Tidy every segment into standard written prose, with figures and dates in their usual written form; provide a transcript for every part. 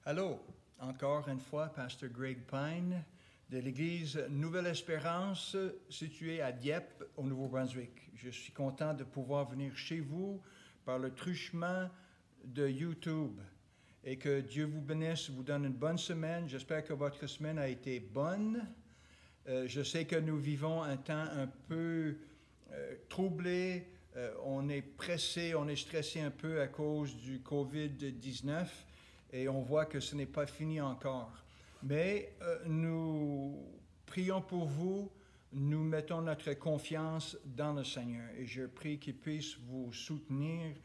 Allô, encore une fois, Pasteur Greg Pine de l'Église Nouvelle Espérance située à Dieppe, au Nouveau-Brunswick. Je suis content de pouvoir venir chez vous par le truchement de YouTube. Et que Dieu vous bénisse, vous donne une bonne semaine. J'espère que votre semaine a été bonne. Je sais que nous vivons un temps un peu troublé. On est pressé, on est stressé un peu à cause du COVID-19 et on voit que ce n'est pas fini encore. Mais nous prions pour vous, nous mettons notre confiance dans le Seigneur et je prie qu'il puisse vous soutenir,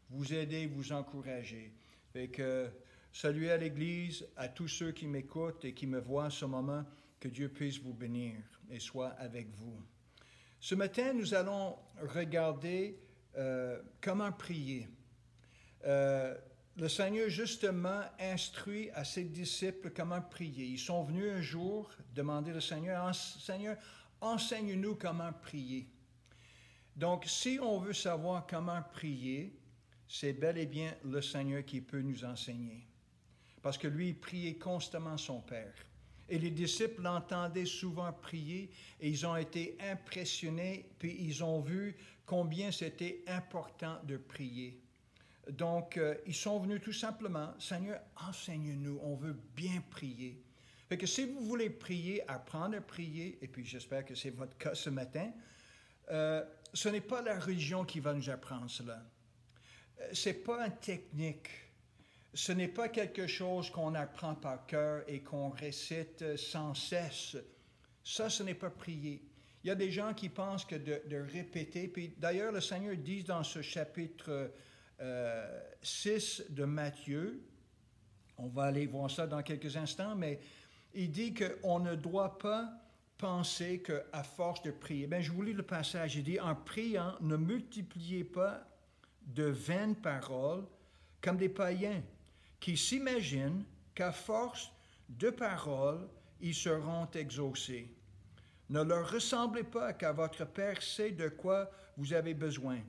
vous aider, vous encourager. Fait que saluez à l'Église, à tous ceux qui m'écoutent et qui me voient en ce moment, que Dieu puisse vous bénir et soit avec vous. Ce matin, nous allons regarder comment prier. Le Seigneur, justement, instruit à ses disciples comment prier. Ils sont venus un jour demander au Seigneur, « Seigneur, enseigne-nous comment prier. » Donc, si on veut savoir comment prier, c'est bel et bien le Seigneur qui peut nous enseigner. Parce que lui, il priait constamment son Père. Et les disciples l'entendaient souvent prier et ils ont été impressionnés, puis ils ont vu combien c'était important de prier. Donc, ils sont venus tout simplement, « Seigneur, enseigne-nous, on veut bien prier. » Fait que si vous voulez prier, apprendre à prier, et puis j'espère que c'est votre cas ce matin, ce n'est pas la religion qui va nous apprendre cela. Ce n'est pas une technique. Ce n'est pas quelque chose qu'on apprend par cœur et qu'on récite sans cesse. Ça, ce n'est pas prier. Il y a des gens qui pensent que de répéter, puis d'ailleurs, le Seigneur dit dans ce chapitre 6 de Matthieu, on va aller voir ça dans quelques instants, mais il dit qu'on ne doit pas penser qu'à force de prier. Bien, je vous lis le passage, il dit, « En priant, ne multipliez pas de vaines paroles comme des païens, qui s'imaginent qu'à force de paroles, ils seront exaucés. Ne leur ressemblez pas, car votre Père sait de quoi vous avez besoin,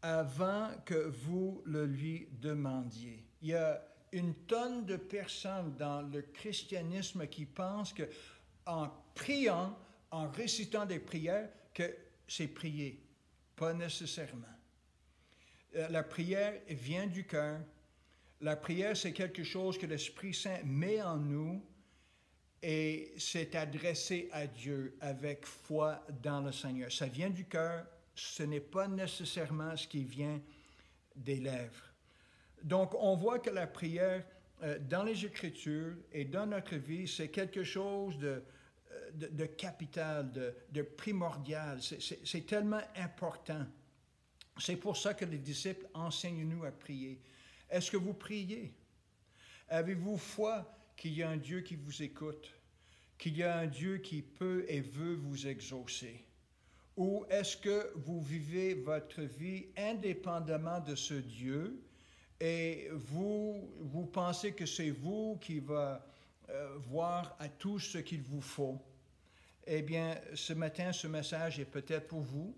avant que vous le lui demandiez. » Il y a une tonne de personnes dans le christianisme qui pensent qu'en priant, en récitant des prières, que c'est prier. Pas nécessairement. La prière vient du cœur. La prière, c'est quelque chose que l'Esprit Saint met en nous et c'est adressé à Dieu avec foi dans le Seigneur. Ça vient du cœur, ce n'est pas nécessairement ce qui vient des lèvres. Donc, on voit que la prière, dans les Écritures et dans notre vie, c'est quelque chose de capital, de primordial. C'est tellement important. C'est pour ça que les disciples enseignent-nous à prier. Est-ce que vous priez? Avez-vous foi qu'il y a un Dieu qui vous écoute, qu'il y a un Dieu qui peut et veut vous exaucer? Ou est-ce que vous vivez votre vie indépendamment de ce Dieu et vous pensez que c'est vous qui va voir à tout ce qu'il vous faut? Eh bien, ce matin, ce message est peut-être pour vous.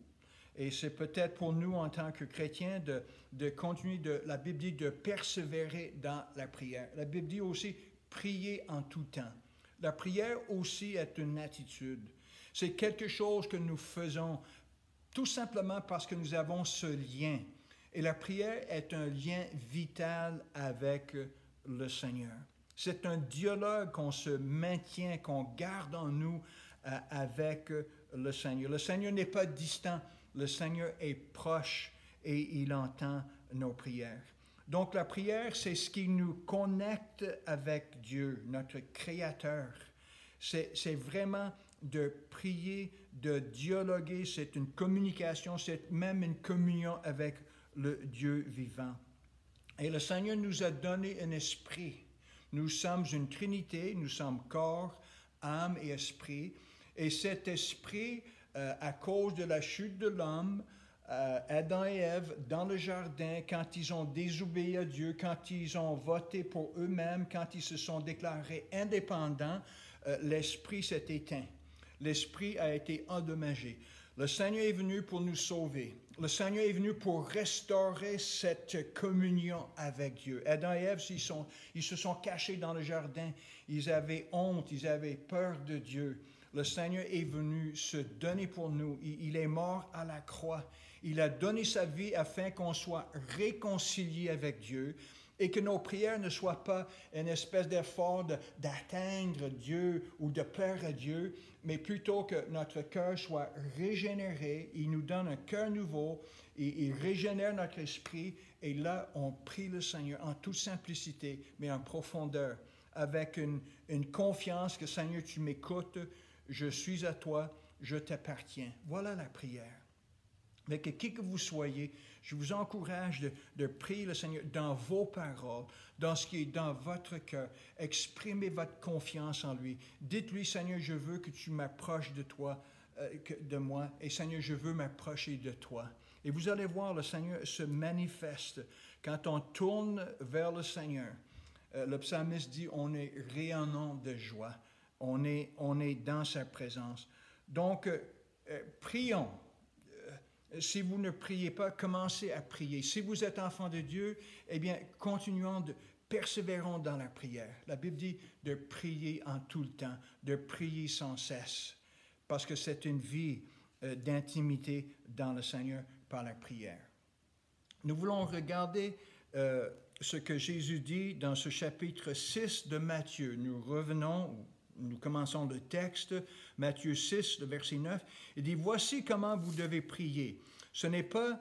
Et c'est peut-être pour nous, en tant que chrétiens, de continuer, la Bible dit de persévérer dans la prière. La Bible dit aussi, prier en tout temps. La prière aussi est une attitude. C'est quelque chose que nous faisons tout simplement parce que nous avons ce lien. Et la prière est un lien vital avec le Seigneur. C'est un dialogue qu'on se maintient, qu'on garde en nous avec le Seigneur. Le Seigneur n'est pas distant. Le Seigneur est proche et il entend nos prières. Donc la prière, c'est ce qui nous connecte avec Dieu, notre Créateur. C'est vraiment de prier, de dialoguer, c'est une communication, c'est même une communion avec le Dieu vivant. Et le Seigneur nous a donné un esprit. Nous sommes une trinité, nous sommes corps, âme et esprit. Et cet esprit, à cause de la chute de l'homme, Adam et Ève, dans le jardin, quand ils ont désobéi à Dieu, quand ils ont voté pour eux-mêmes, quand ils se sont déclarés indépendants, l'esprit s'est éteint. L'esprit a été endommagé. Le Seigneur est venu pour nous sauver. Le Seigneur est venu pour restaurer cette communion avec Dieu. Adam et Ève, ils se sont cachés dans le jardin. Ils avaient honte, ils avaient peur de Dieu. Le Seigneur est venu se donner pour nous. Il est mort à la croix. Il a donné sa vie afin qu'on soit réconcilié avec Dieu et que nos prières ne soient pas une espèce d'effort d'atteindre Dieu ou de plaire à Dieu, mais plutôt que notre cœur soit régénéré. Il nous donne un cœur nouveau, il régénère notre esprit, et là, on prie le Seigneur en toute simplicité, mais en profondeur, avec une confiance que, Seigneur, tu m'écoutes, je suis à toi, je t'appartiens. Voilà la prière. Mais que qui que vous soyez, je vous encourage de prier le Seigneur dans vos paroles, dans ce qui est dans votre cœur. Exprimez votre confiance en lui. Dites-lui, Seigneur, je veux que tu m'approches de toi, de moi, et Seigneur, je veux m'approcher de toi. Et vous allez voir, le Seigneur se manifeste quand on tourne vers le Seigneur. Le psalmiste dit, on est rayonnant de joie. On est dans sa présence. Donc, prions. Si vous ne priez pas, commencez à prier. Si vous êtes enfant de Dieu, eh bien, persévérons dans la prière. La Bible dit de prier en tout le temps, de prier sans cesse, parce que c'est une vie d'intimité dans le Seigneur par la prière. Nous voulons regarder ce que Jésus dit dans ce chapitre 6 de Matthieu. Nous commençons le texte, Matthieu 6, le verset 9. Il dit, « Voici comment vous devez prier. » Ce n'est pas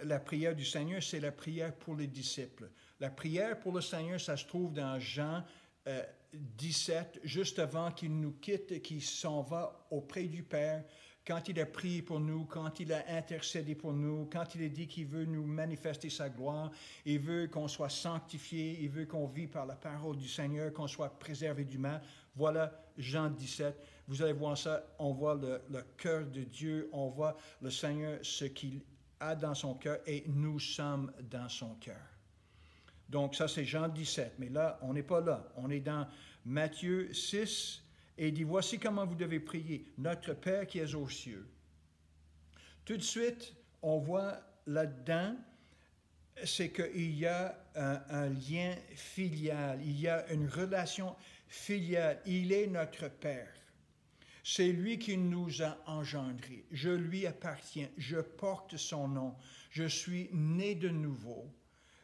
la prière du Seigneur, c'est la prière pour les disciples. La prière pour le Seigneur, ça se trouve dans Jean 17, juste avant qu'il nous quitte, qu'il s'en va auprès du Père, quand il a prié pour nous, quand il a intercédé pour nous, quand il a dit qu'il veut nous manifester sa gloire, il veut qu'on soit sanctifié, il veut qu'on vive par la parole du Seigneur, qu'on soit préservé du mal. Voilà Jean 17. Vous allez voir ça, on voit le cœur de Dieu, on voit le Seigneur, ce qu'il a dans son cœur, et nous sommes dans son cœur. Donc ça, c'est Jean 17, mais là, on n'est pas là. On est dans Matthieu 6, et il dit, « Voici comment vous devez prier, notre Père qui est aux cieux. » Tout de suite, on voit là-dedans, c'est qu'il y a un lien filial, il y a une relation filiale. Il est notre Père. C'est lui qui nous a engendrés. Je lui appartiens. Je porte son nom. Je suis né de nouveau.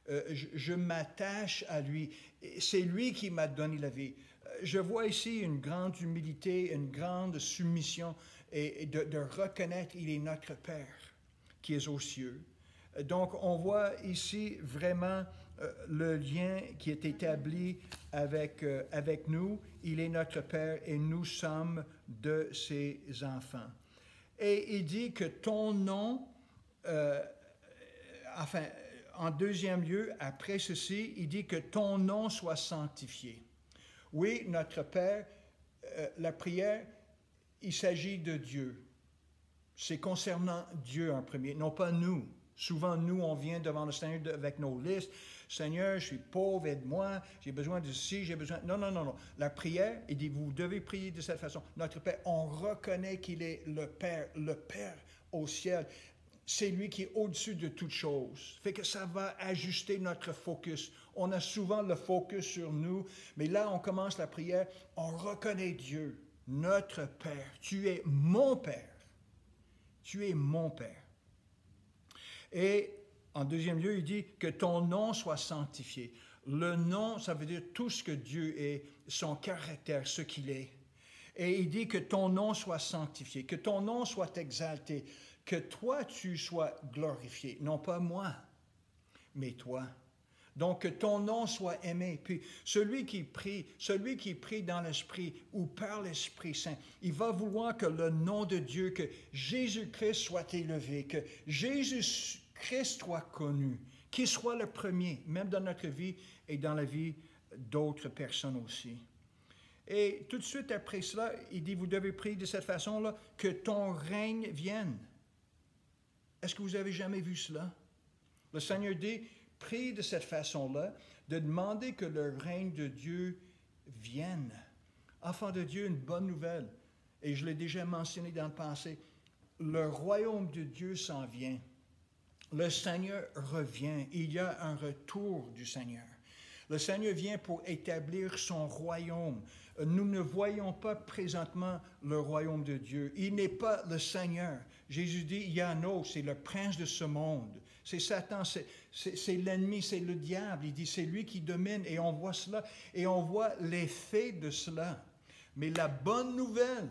Je m'attache à lui. C'est lui qui m'a donné la vie. Je vois ici une grande humilité, une grande soumission et de reconnaître qu'il est notre Père qui est aux cieux. Donc, on voit ici vraiment le lien qui est établi avec nous. Il est notre Père et nous sommes de ses enfants. Et il dit que ton nom, en deuxième lieu, après ceci, il dit que ton nom soit sanctifié. Oui, notre Père, la prière, il s'agit de Dieu. C'est concernant Dieu en premier, non pas nous. Souvent, nous, on vient devant le Seigneur avec nos listes. Seigneur, je suis pauvre, aide-moi, j'ai besoin de ci, j'ai besoin... Non. La prière, il dit, vous devez prier de cette façon. Notre Père, on reconnaît qu'il est le Père au ciel. C'est lui qui est au-dessus de toutes choses. Fait que ça va ajuster notre focus. On a souvent le focus sur nous, mais là, on commence la prière, on reconnaît Dieu, notre Père. Tu es mon Père. Tu es mon Père. Et en deuxième lieu, il dit que ton nom soit sanctifié. Le nom, ça veut dire tout ce que Dieu est, son caractère, ce qu'il est. Et il dit que ton nom soit sanctifié, que ton nom soit exalté, que toi tu sois glorifié, non pas moi, mais toi. Donc que ton nom soit aimé. Puis celui qui prie dans l'Esprit ou par l'Esprit Saint, il va vouloir que le nom de Dieu, que Jésus-Christ soit élevé, que Jésus-Christ soit connu, qu'il soit le premier, même dans notre vie et dans la vie d'autres personnes aussi. Et tout de suite après cela, il dit, vous devez prier de cette façon-là, que ton règne vienne. Est-ce que vous avez jamais vu cela? Le Seigneur dit, prie de cette façon-là, de demander que le règne de Dieu vienne. Enfant de Dieu, une bonne nouvelle, et je l'ai déjà mentionné dans le passé, le royaume de Dieu s'en vient. Le Seigneur revient. Il y a un retour du Seigneur. Le Seigneur vient pour établir son royaume. Nous ne voyons pas présentement le royaume de Dieu. Il n'est pas le Seigneur. Jésus dit, il y a un autre, c'est le prince de ce monde. C'est Satan, c'est l'ennemi, c'est le diable. Il dit, c'est lui qui domine et on voit cela et on voit l'effet de cela. Mais la bonne nouvelle,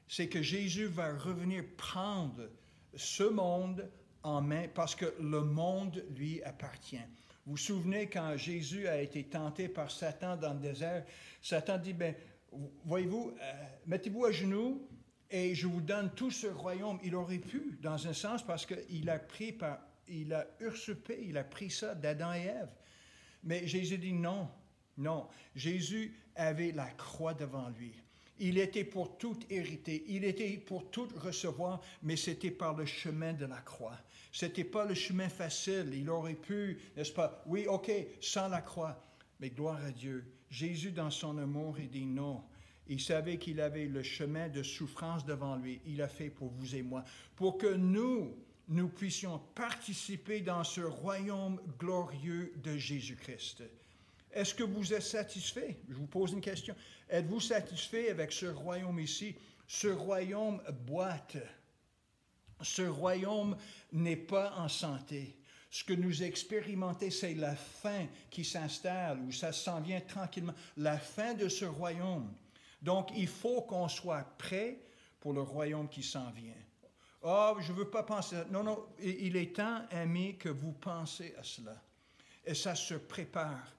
c'est que Jésus va revenir prendre ce monde en main parce que le monde lui appartient. Vous vous souvenez quand Jésus a été tenté par Satan dans le désert, Satan dit, ben, voyez-vous, mettez-vous à genoux et je vous donne tout ce royaume. Il aurait pu, dans un sens, parce qu'il a usurpé, il a pris ça d'Adam et Ève. Mais Jésus dit non, non. Jésus avait la croix devant lui. Il était pour tout hériter, il était pour tout recevoir, mais c'était par le chemin de la croix. Ce n'était pas le chemin facile. Il aurait pu, n'est-ce pas, oui, ok, sans la croix. Mais gloire à Dieu. Jésus, dans son amour, il dit non. Il savait qu'il avait le chemin de souffrance devant lui. Il a fait pour vous et moi. Pour que nous puissions participer dans ce royaume glorieux de Jésus-Christ. Est-ce que vous êtes satisfait? Je vous pose une question. Êtes-vous satisfait avec ce royaume ici? Ce royaume boite. Ce royaume n'est pas en santé. Ce que nous expérimentons, c'est la fin qui s'installe, ou ça s'en vient tranquillement. La fin de ce royaume. Donc, il faut qu'on soit prêt pour le royaume qui s'en vient. Oh, je ne veux pas penser à ça. Non, non, il est temps, amis, que vous pensez à cela. Et ça se prépare.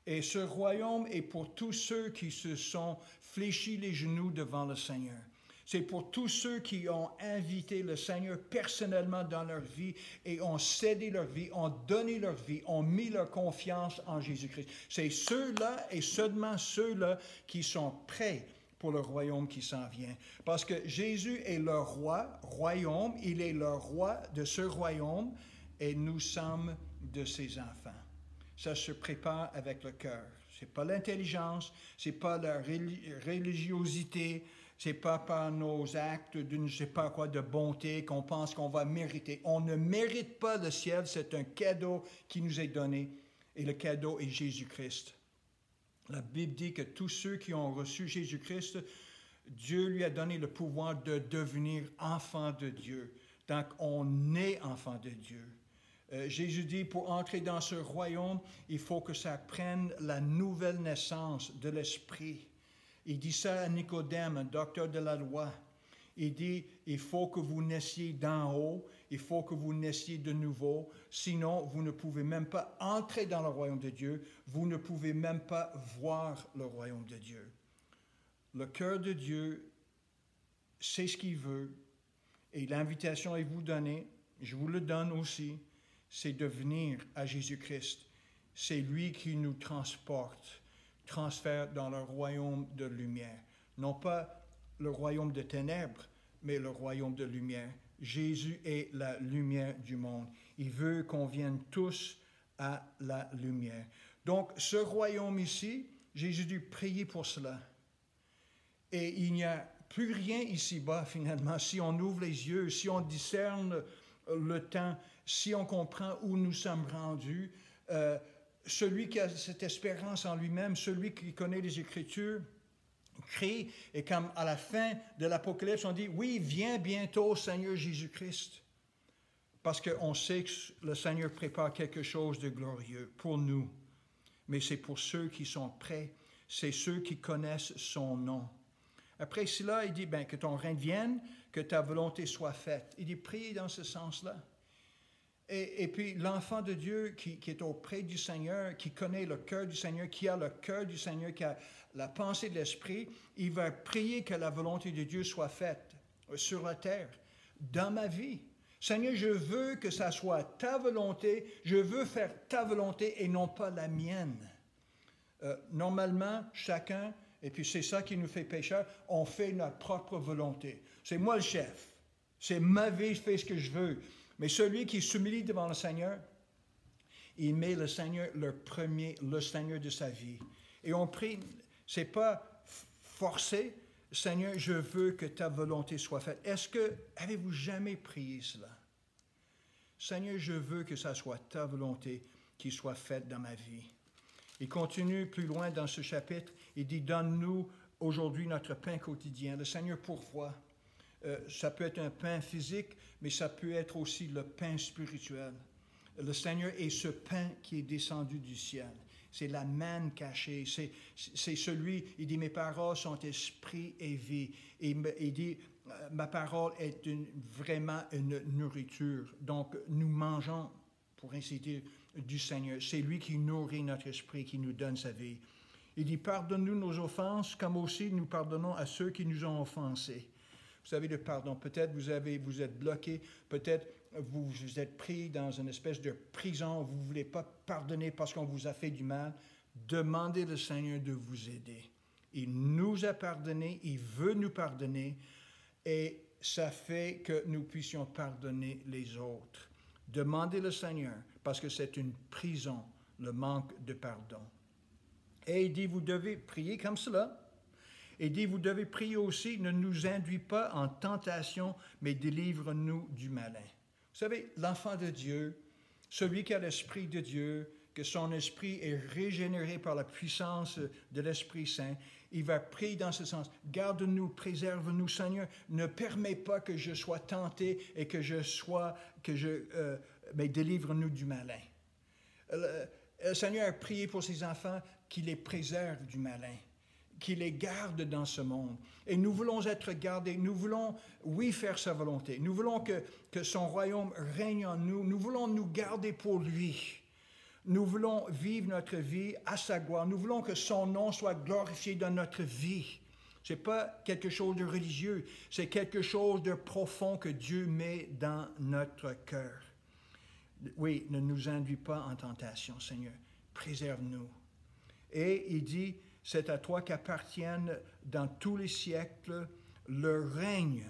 Et ce royaume est pour tous ceux qui se sont fléchis les genoux devant le Seigneur. C'est pour tous ceux qui ont invité le Seigneur personnellement dans leur vie et ont cédé leur vie, ont donné leur vie, ont mis leur confiance en Jésus-Christ. C'est ceux-là et seulement ceux-là qui sont prêts pour le royaume qui s'en vient. Parce que Jésus est le royaume, il est le roi de ce royaume et nous sommes de ses enfants. Ça se prépare avec le cœur. Ce n'est pas l'intelligence, ce n'est pas la religiosité, ce n'est pas par nos actes de je ne sais pas quoi de bonté qu'on pense qu'on va mériter. On ne mérite pas le ciel, c'est un cadeau qui nous est donné et le cadeau est Jésus-Christ. La Bible dit que tous ceux qui ont reçu Jésus-Christ, Dieu lui a donné le pouvoir de devenir enfant de Dieu. Donc on est enfant de Dieu. Jésus dit, pour entrer dans ce royaume, il faut que ça prenne la nouvelle naissance de l'Esprit. Il dit ça à Nicodème, un docteur de la loi. Il dit, il faut que vous naissiez d'en haut, il faut que vous naissiez de nouveau, sinon vous ne pouvez même pas entrer dans le royaume de Dieu, vous ne pouvez même pas voir le royaume de Dieu. Le cœur de Dieu sait ce qu'il veut, et l'invitation est vous donnée, je vous le donne aussi, c'est de venir à Jésus-Christ. C'est lui qui nous transfère dans le royaume de lumière. Non pas le royaume de ténèbres, mais le royaume de lumière. Jésus est la lumière du monde. Il veut qu'on vienne tous à la lumière. Donc, ce royaume ici, Jésus dit prier pour cela. Et il n'y a plus rien ici-bas, finalement, si on ouvre les yeux, si on discerne le temps, si on comprend où nous sommes rendus, celui qui a cette espérance en lui-même, celui qui connaît les Écritures, crie, et comme à la fin de l'Apocalypse, on dit, oui, viens bientôt, Seigneur Jésus-Christ, parce qu'on sait que le Seigneur prépare quelque chose de glorieux pour nous, mais c'est pour ceux qui sont prêts, c'est ceux qui connaissent son nom. Après cela, il dit, ben, que ton règne vienne, que ta volonté soit faite. Il dit, priez dans ce sens-là. Et puis l'enfant de Dieu qui est auprès du Seigneur, qui connaît le cœur du Seigneur, qui a le cœur du Seigneur, qui a la pensée de l'Esprit, il va prier que la volonté de Dieu soit faite sur la terre, dans ma vie. Seigneur, je veux que ça soit ta volonté, je veux faire ta volonté et non pas la mienne. Normalement, chacun, et puis c'est ça qui nous fait pécheurs, on fait notre propre volonté. C'est moi le chef, c'est ma vie, je fais ce que je veux. Mais celui qui s'humilie devant le Seigneur, il met le Seigneur le premier, le Seigneur de sa vie. Et on prie, ce n'est pas forcé, Seigneur, je veux que ta volonté soit faite. Avez-vous jamais prié cela? Seigneur, je veux que ça soit ta volonté qui soit faite dans ma vie. Il continue plus loin dans ce chapitre, il dit, donne-nous aujourd'hui notre pain quotidien. Le Seigneur pourvoit. Ça peut être un pain physique, mais ça peut être aussi le pain spirituel. Le Seigneur est ce pain qui est descendu du ciel. C'est la manne cachée. C'est celui, il dit, mes paroles sont esprit et vie. Il dit, ma parole est vraiment une nourriture. Donc, nous mangeons, pour ainsi dire, du Seigneur. C'est lui qui nourrit notre esprit, qui nous donne sa vie. Il dit, pardonne-nous nos offenses, comme aussi nous pardonnons à ceux qui nous ont offensés. Vous savez, le pardon, peut-être vous êtes bloqué, peut-être vous êtes pris dans une espèce de prison, vous ne voulez pas pardonner parce qu'on vous a fait du mal. Demandez au Seigneur de vous aider. Il nous a pardonné, il veut nous pardonner, et ça fait que nous puissions pardonner les autres. Demandez le Seigneur, parce que c'est une prison, le manque de pardon. Et il dit, vous devez prier comme cela. Et il dit, vous devez prier aussi, ne nous induis pas en tentation, mais délivre-nous du malin. Vous savez, l'enfant de Dieu, celui qui a l'Esprit de Dieu, que son esprit est régénéré par la puissance de l'Esprit Saint, il va prier dans ce sens. Garde-nous, préserve-nous, Seigneur. Ne permets pas que je sois tenté et mais délivre-nous du malin. Le Seigneur a prié pour ses enfants qu'il les préserve du malin, qu'il les garde dans ce monde. Et nous voulons être gardés. Nous voulons, oui, faire sa volonté. Nous voulons que son royaume règne en nous. Nous voulons nous garder pour lui. Nous voulons vivre notre vie à sa gloire. Nous voulons que son nom soit glorifié dans notre vie. Ce n'est pas quelque chose de religieux. C'est quelque chose de profond que Dieu met dans notre cœur. Oui, ne nous induis pas en tentation, Seigneur. Préserve-nous. Et il dit, c'est à toi qu'appartiennent dans tous les siècles le règne,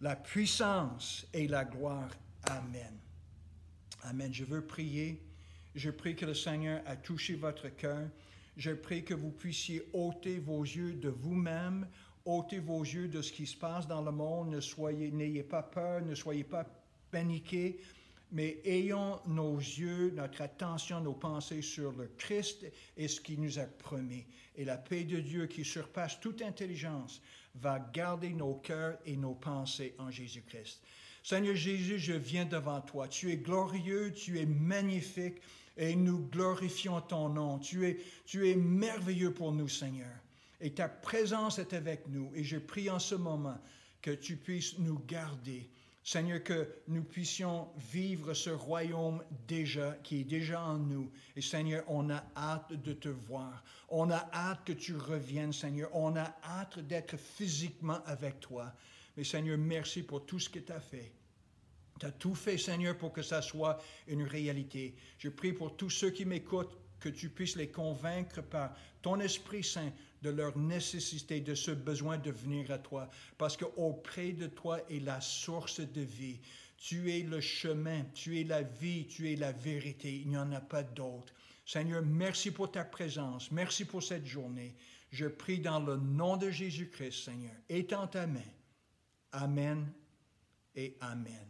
la puissance et la gloire. Amen. Amen. Je veux prier. Je prie que le Seigneur a touché votre cœur. Je prie que vous puissiez ôter vos yeux de vous-même, ôter vos yeux de ce qui se passe dans le monde. N'ayez pas peur, ne soyez pas paniqués, mais ayons nos yeux, notre attention, nos pensées sur le Christ et ce qu'il nous a promis. Et la paix de Dieu qui surpasse toute intelligence va garder nos cœurs et nos pensées en Jésus-Christ. Seigneur Jésus, je viens devant toi. Tu es glorieux, tu es magnifique et nous glorifions ton nom. Tu es merveilleux pour nous, Seigneur. Et ta présence est avec nous. Et je prie en ce moment que tu puisses nous garder. Seigneur, que nous puissions vivre ce royaume qui est déjà en nous. Et Seigneur, on a hâte de te voir. On a hâte que tu reviennes, Seigneur. On a hâte d'être physiquement avec toi. Mais Seigneur, merci pour tout ce que tu as fait. Tu as tout fait, Seigneur, pour que ça soit une réalité. Je prie pour tous ceux qui m'écoutent, que tu puisses les convaincre par ton Esprit Saint de leur nécessité, de ce besoin de venir à toi. Parce qu'auprès de toi est la source de vie. Tu es le chemin, tu es la vie, tu es la vérité. Il n'y en a pas d'autre. Seigneur, merci pour ta présence. Merci pour cette journée. Je prie dans le nom de Jésus-Christ, Seigneur. Étends ta main. Amen et Amen.